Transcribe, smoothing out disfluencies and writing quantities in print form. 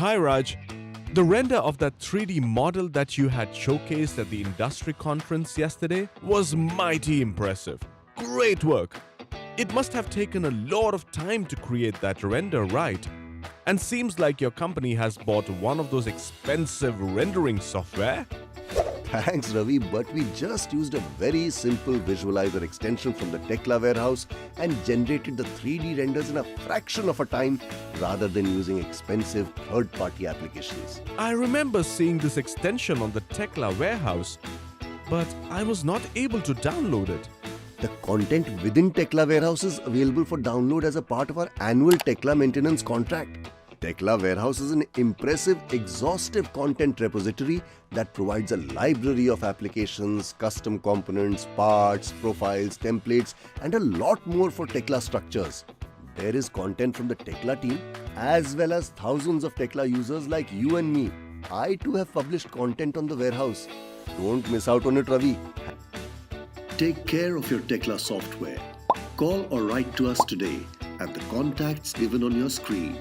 Hi Raj. The render of that 3D model that you had showcased at the industry conference yesterday was mighty impressive. Great work. It must have taken a lot of time to create that render, right? And seems like your company has bought one of those expensive rendering software. Thanks, Ravi, but we just used a very simple visualizer extension from the Tekla warehouse and generated the 3D renders in a fraction of a time rather than using expensive third-party applications. I remember seeing this extension on the Tekla warehouse, but I was not able to download it. The content within Tekla warehouse is available for download as a part of our annual Tekla maintenance contract. Tekla Warehouse is an impressive, exhaustive content repository that provides a library of applications, custom components, parts, profiles, templates, and a lot more for Tekla structures. There is content from the Tekla team as well as thousands of Tekla users like you and me. I too have published content on the warehouse. Don't miss out on it, Ravi. Take care of your Tekla software. Call or write to us today at the contacts given on your screen.